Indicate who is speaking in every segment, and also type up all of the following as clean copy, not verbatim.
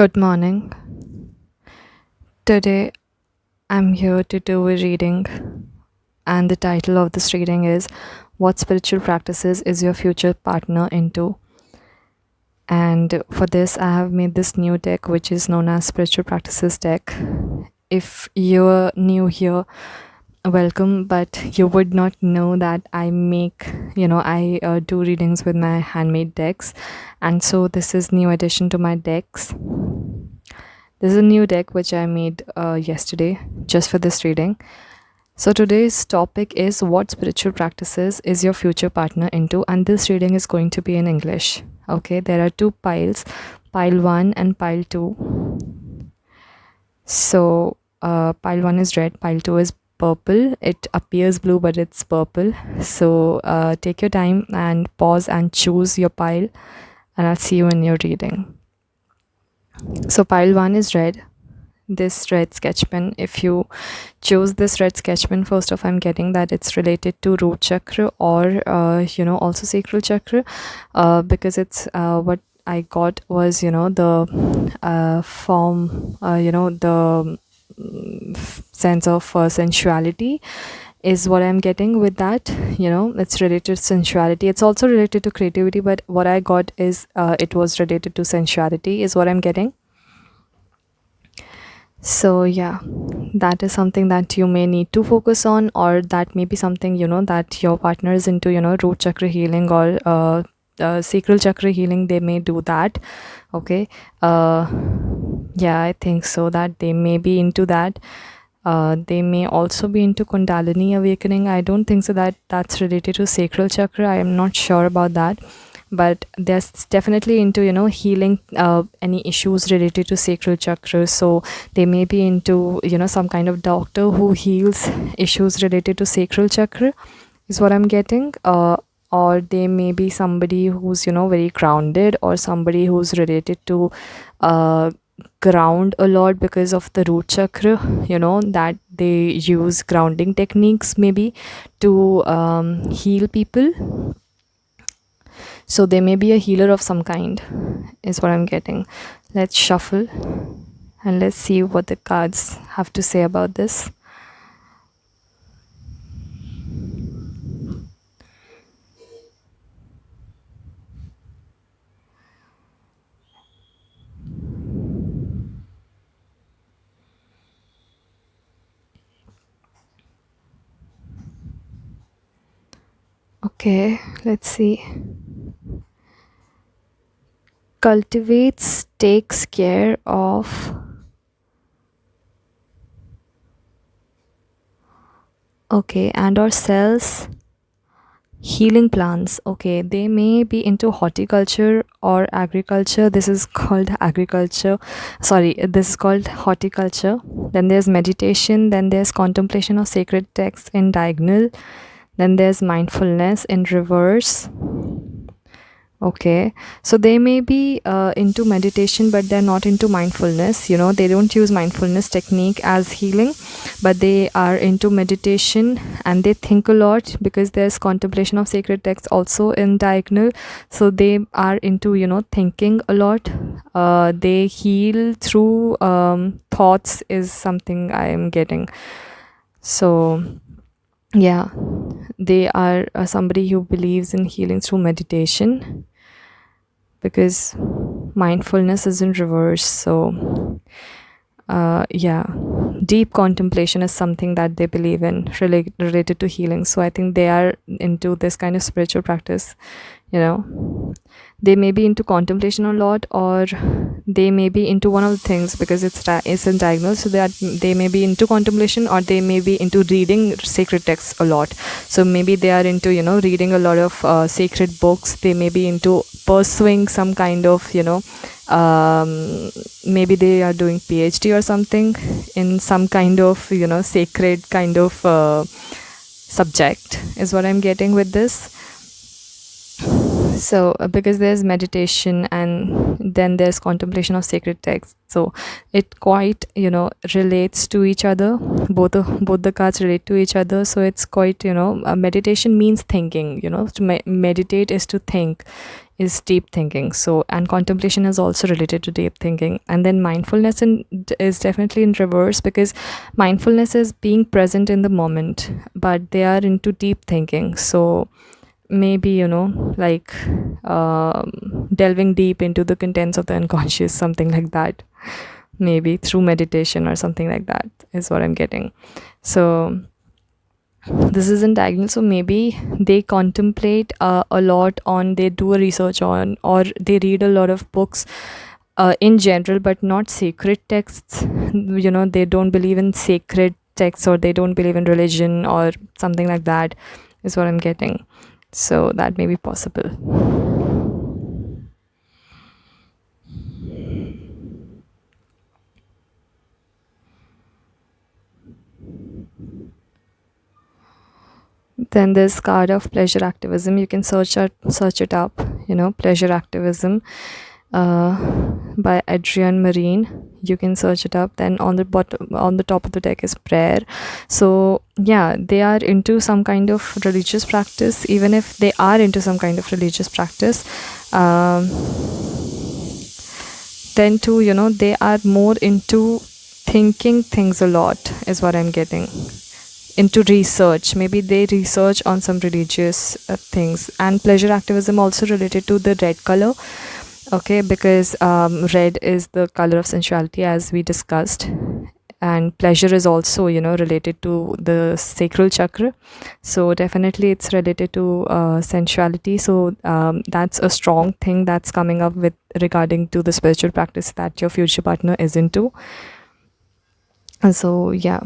Speaker 1: Good morning. Today I'm here to do a reading, and the title of this reading is What Spiritual Practices is Your Future Partner Into? And for this, I have made this new deck, which is known as Spiritual Practices deck. If you're new here, welcome, but you would not know that I do readings with my handmade decks, and so this is new addition to my decks. This is a new deck which I made yesterday just for this reading. So today's topic is what spiritual practices is your future partner into, and this reading is going to be in English. Okay, there are two piles, pile 1 and pile 2. So pile 1 is red, pile 2 is purple. It appears blue but it's purple. So take your time and pause and choose your pile, and I'll see you in your reading. So pile 1 is red, this red sketch pen. If you choose this red sketch pen, first off, I'm getting that it's related to root chakra or also sacral chakra, because it's what I got was the form, the sense of sensuality is what I'm getting with that. It's related to sensuality. It's also related to creativity, but what I got is it was related to sensuality is what I'm getting. So yeah, that is something that you may need to focus on, or that may be something that your partner is into, root chakra healing or sacral chakra healing. They may do that. Okay, yeah, I think so that they may be into that. They may also be into Kundalini awakening. I don't think so that that's related to sacral chakra. I am not sure about that, but there's definitely into healing any issues related to sacral chakra. So they may be into some kind of doctor who heals issues related to sacral chakra is what I'm getting. Or they may be somebody who's very grounded, or somebody who's related to ground a lot because of the root chakra, that they use grounding techniques maybe to heal people. So they may be a healer of some kind is what I'm getting. Let's shuffle and let's see what the cards have to say about this. Okay, let's see. Cultivates, takes care of. Okay, and or sells healing plants. Okay, they may be into horticulture or agriculture. This is called agriculture. Sorry, this is called horticulture. Then there's meditation. Then there's contemplation of sacred texts in diagonal. Then there's mindfulness in reverse. Okay, so they may be into meditation, but they're not into mindfulness. They don't use mindfulness technique as healing, but they are into meditation and they think a lot, because there's contemplation of sacred texts also in diagonal. So they are into thinking a lot. They heal through thoughts is something I am getting. So yeah, they are somebody who believes in healing through meditation, because mindfulness is in reverse. So yeah, deep contemplation is something that they believe in related to healing. So I think they are into this kind of spiritual practice. They may be into contemplation a lot, or they may be into one of the things, because it's in diagonal. So that they may be into contemplation, or they may be into reading sacred texts a lot. So maybe they are into reading a lot of sacred books. They may be into pursuing some kind of maybe they are doing PhD or something in some kind of sacred kind of subject is what I'm getting with this. So because there's meditation and then there's contemplation of sacred texts, so it quite relates to each other. Both the cards relate to each other, so it's quite meditation means thinking. To meditate is to think, is deep thinking. So, and contemplation is also related to deep thinking. And then mindfulness is definitely in reverse, because mindfulness is being present in the moment, but they are into deep thinking. So maybe like delving deep into the contents of the unconscious, something like that, maybe through meditation or something like that is what I'm getting. So this isn't diagonal, so maybe they contemplate a lot on, they do a research on, or they read a lot of books in general, but not sacred texts. They don't believe in sacred texts, or they don't believe in religion or something like that is what I'm getting. So that may be possible. Then this card of pleasure activism, you can search it up, pleasure activism by Adrian Marine. You can search it up. Then on the top of the deck is prayer. So yeah, they are into some kind of religious practice. Even if they are into some kind of religious practice, then too, they are more into thinking things a lot is what I'm getting. Into research, maybe they research on some religious things. And pleasure activism also related to the red color, okay, because red is the color of sensuality, as we discussed, and pleasure is also related to the sacral chakra. So definitely it's related to sensuality. So that's a strong thing that's coming up with regarding to the spiritual practice that your future partner is into. And so yeah.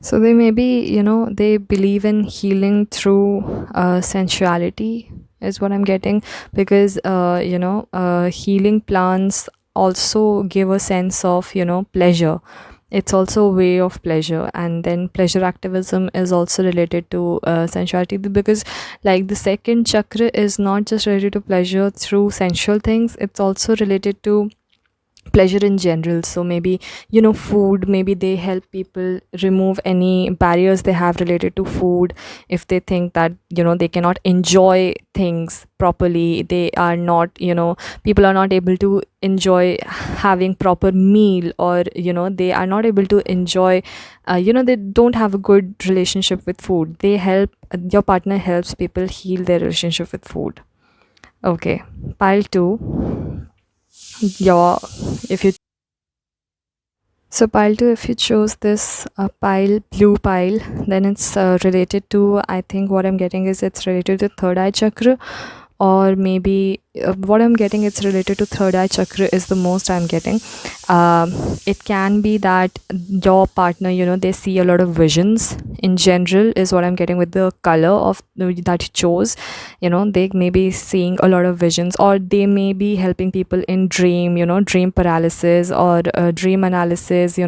Speaker 1: So they maybe, they believe in healing through sensuality is what I'm getting, because, healing plants also give a sense of, pleasure. It's also a way of pleasure. And then pleasure activism is also related to sensuality, because like the second chakra is not just related to pleasure through sensual things, it's also related to pleasure in general. So maybe food, maybe they help people remove any barriers they have related to food. If they think that they cannot enjoy things properly, they are not, people are not able to enjoy having proper meal, or they are not able to enjoy, they don't have a good relationship with food. They help, your partner helps people heal their relationship with food. Okay, pile 2, your if you so pile 2, if you chose this blue pile, then it's related to, I think what I'm getting is it's related to third eye chakra, or maybe what I'm getting, it's related to third eye chakra is the most I'm getting. It can be that your partner, they see a lot of visions in general is what I'm getting with the color of that you chose. They may be seeing a lot of visions, or they may be helping people in dream paralysis, or dream analysis,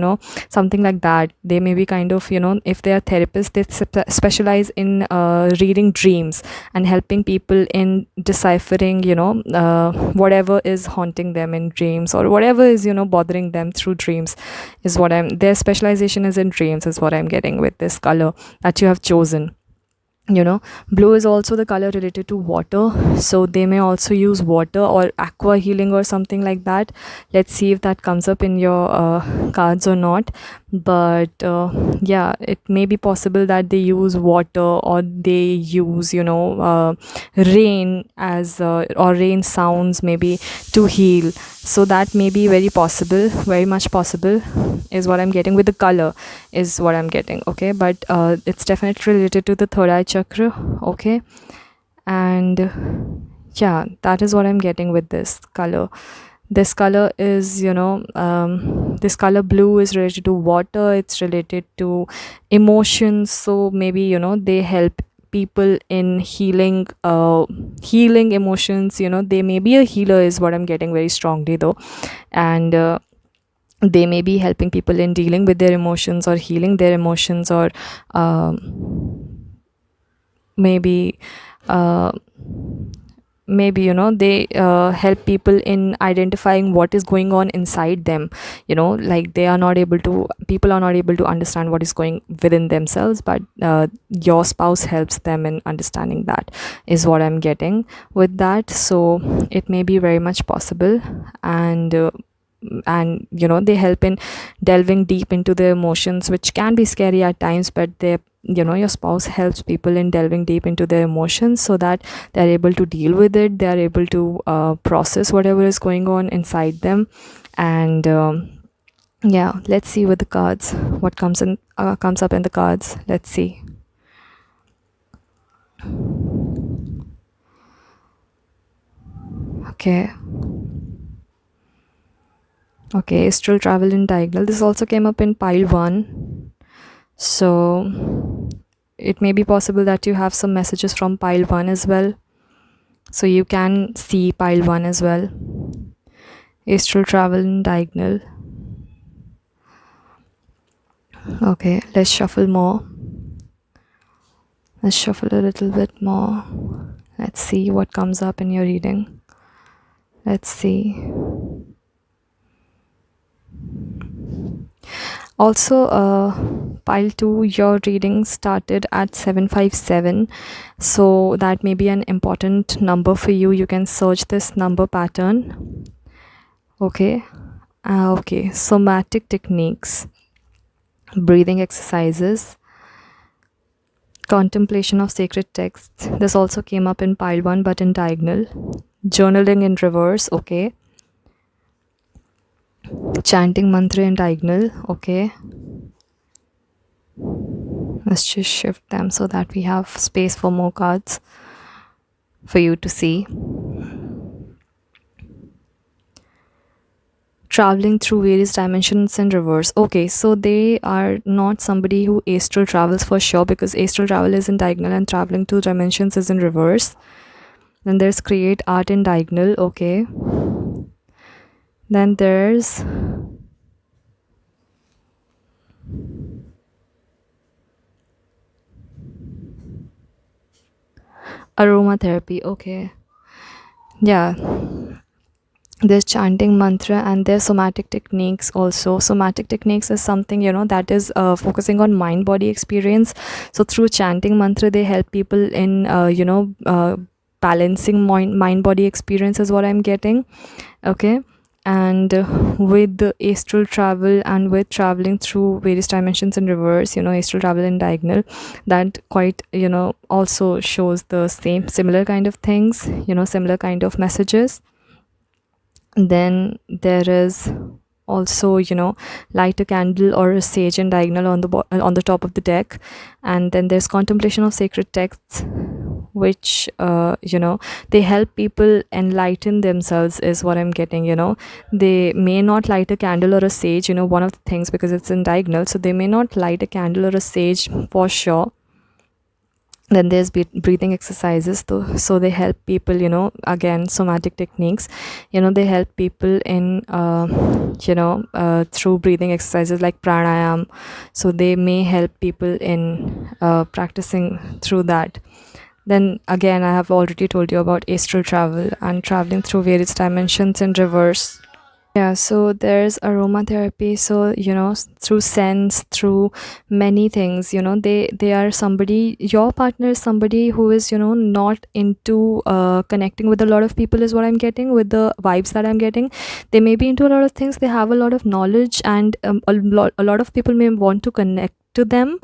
Speaker 1: something like that. They may be kind of, if they are therapists, they specialize in reading dreams and helping people in deciphering whatever is haunting them in dreams, or whatever is bothering them through dreams is what I'm, their specialization is in dreams is what I'm getting with this color that you have chosen. Blue is also the color related to water, so they may also use water or aqua healing or something like that. Let's see if that comes up in your cards or not. But yeah, it may be possible that they use water, or they use rain as or rain sounds maybe to heal. So that may be very possible, very much possible is what I'm getting with the color is what I'm getting. Okay, but it's definitely related to the third eye chakra. Okay, and yeah, that is what I'm getting with this color. This color is this color blue is related to water, it's related to emotions. So maybe they help people in healing emotions. They may be a healer is what I'm getting very strongly though. And they may be helping people in dealing with their emotions or healing their emotions, or maybe uh, maybe they help people in identifying what is going on inside them. Like people are not able to understand what is going within themselves, but your spouse helps them in understanding that, is what I'm getting with that. So it may be very much possible. And they help in delving deep into their emotions, which can be scary at times, but your spouse helps people in delving deep into their emotions, so that they're able to deal with it, they're able to process whatever is going on inside them. And yeah, let's see with the cards what comes up in the cards. Let's see. Okay. Okay, still travel in diagonal. This also came up in pile 1. So it may be possible that you have some messages from pile 1 as well. So you can see pile 1 as well. Astral travel in diagonal. Okay, let's shuffle more. Let's shuffle a little bit more. Let's see what comes up in your reading. Let's see. Also, pile 2, your reading started at 757, so that may be an important number for you. You can search this number pattern. Okay. Okay, somatic techniques, breathing exercises, contemplation of sacred texts. This also came up in pile 1 but in diagonal. Journaling in reverse. Okay. Chanting mantra in diagonal. Okay, let's just shift them so that we have space for more cards for you to see. Traveling through various dimensions in reverse. Okay, so they are not somebody who astral travels for sure, because astral travel is in diagonal and traveling through dimensions is in reverse. Then there's create art in diagonal. Okay, then there's aromatherapy. Okay, yeah, there's chanting mantra, and there's somatic techniques also. Somatic techniques is something that is focusing on mind body experience. So through chanting mantra, they help people in balancing mind body experience, is what I'm getting. Okay. And with the astral travel and with traveling through various dimensions in reverse, astral travel in diagonal, that quite also shows the similar kind of things, similar kind of messages. Then there is also light a candle or a sage in diagonal on the top of the deck. And then there's contemplation of sacred texts, which they help people enlighten themselves, is what I'm getting. They may not light a candle or a sage, one of the things, because it's in diagonal, so they may not light a candle or a sage for sure. Then there's breathing exercises though, so they help people, again somatic techniques, they help people in through breathing exercises like pranayam. So they may help people in practicing through that. Then again, I have already told you about astral travel and traveling through various dimensions in reverse. Yeah, so there's aromatherapy. So through scents, through many things, they are somebody, your partner is somebody who is not into connecting with a lot of people, is what I'm getting with the vibes that I'm getting. They may be into a lot of things, they have a lot of knowledge, and a lot of people may want to connect to them,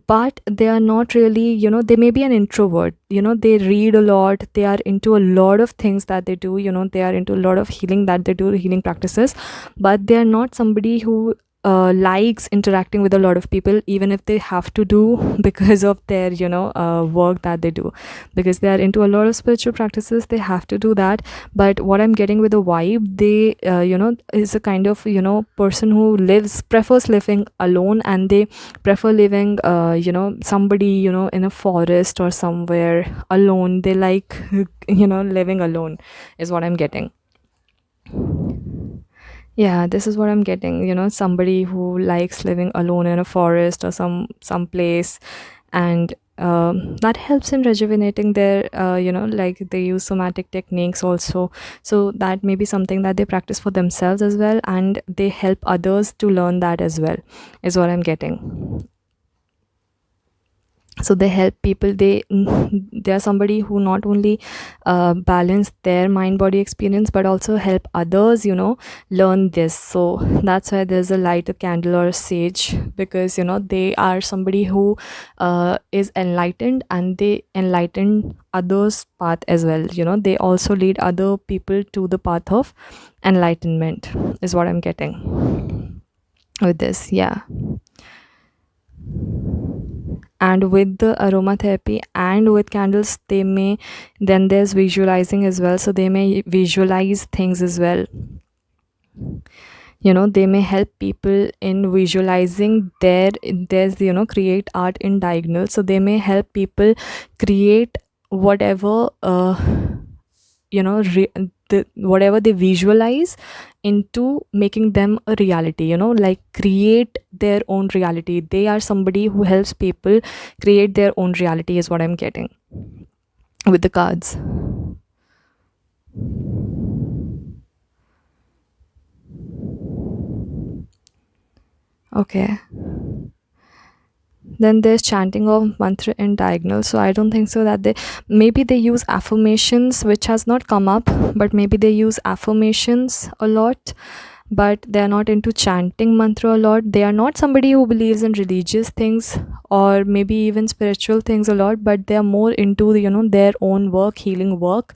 Speaker 1: but they are not really, they may be an introvert. They read a lot, they are into a lot of things that they do, they are into a lot of healing that they do, healing practices, but they are not somebody who likes interacting with a lot of people, even if they have to do because of their work that they do, because they are into a lot of spiritual practices, they have to do that. But what I'm getting with the vibe, they is a kind of person who lives prefers living alone, and they prefer living somebody in a forest or somewhere alone. They like living alone, is what I'm getting. Yeah, this is what I'm getting. Somebody who likes living alone in a forest or some place, and that helps in rejuvenating their, like they use somatic techniques also. So that may be something that they practice for themselves as well, and they help others to learn that as well, is what I'm getting. So they help people, they are somebody who not only balance their mind body experience, but also help others learn this. So that's why there's a light, a candle, or a sage, because they are somebody who is enlightened, and they enlighten others path as well. They also lead other people to the path of enlightenment, is what I'm getting with this. Yeah. And with the aromatherapy and with candles, they may, then there's visualizing as well, so they may visualize things as well. They may help people in visualizing there's create art in diagonal, so they may help people create whatever whatever they visualize into making them a reality, like create their own reality. They are somebody who helps people create their own reality, is what I'm getting with the cards. Okay, then there's chanting of mantra in diagonal, so I don't think so that they, maybe they use affirmations, which has not come up, but maybe they use affirmations a lot, but they are not into chanting mantra a lot. They are not somebody who believes in religious things or maybe even spiritual things a lot, but they are more into their own work, healing work,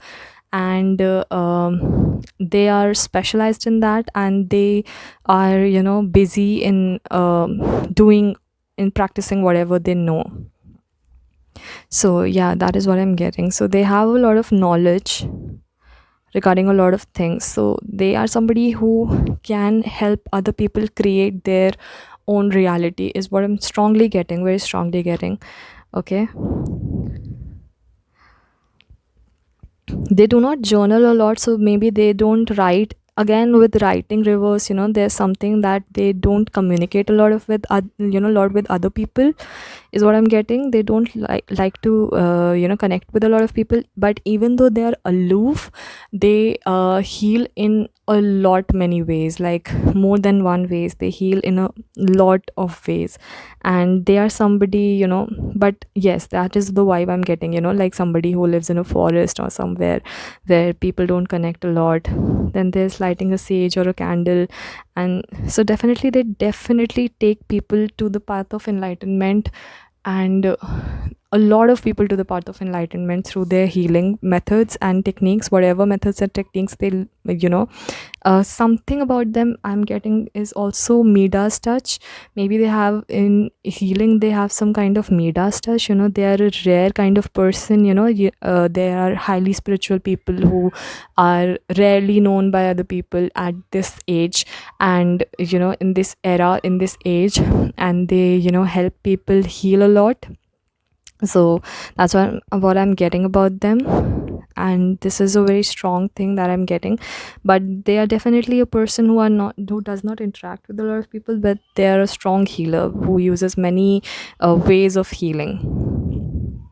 Speaker 1: and they are specialized in that, and they are busy in doing, in practicing whatever they know. So yeah, that is what I'm getting. So they have a lot of knowledge regarding a lot of things, so they are somebody who can help other people create their own reality, is what I'm strongly getting, very strongly getting. Okay, they do not journal a lot, so maybe they don't write. Again, with writing reverse, there's something that they don't communicate a lot of with a lot with other people, is what I'm getting. They don't like to connect with a lot of people, but even though they are aloof, they heal in a lot many ways, like more than one ways. They heal in a lot of ways, and they are somebody, but yes, that is the vibe I'm getting, like somebody who lives in a forest or somewhere where people don't connect a lot. Then there's lighting a sage or a candle, and so definitely they definitely take people to the path of enlightenment, and a lot of people to the path of enlightenment through their healing methods and techniques, whatever methods and techniques they something about them I'm getting is also Midas touch. Maybe they have, in healing they have some kind of Midas touch. They are a rare kind of person. They are highly spiritual people who are rarely known by other people at this age, and in this era, in this age, and they help people heal a lot. So that's what I'm getting about them, and this is a very strong thing that I'm getting. But they are definitely a person who does not interact with a lot of people, but they are a strong healer who uses many ways of healing.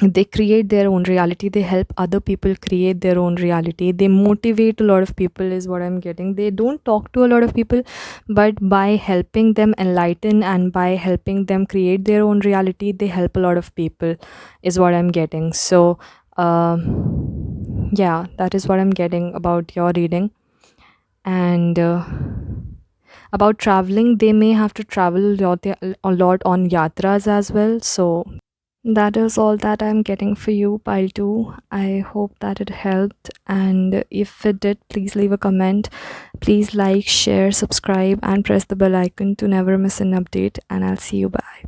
Speaker 1: They create their own reality, they help other people create their own reality, they motivate a lot of people, is what I'm getting. They don't talk to a lot of people, but by helping them enlighten and by helping them create their own reality, they help a lot of people, is what I'm getting. So yeah, that is what I'm getting about your reading. And about traveling, they may have to travel a lot on yatras as well. So That is all that I'm getting for you, pile 2. I hope that it helped, and if it did, please leave a comment. Please like, share, subscribe, and press the bell icon to never miss an update, and I'll see you. Bye.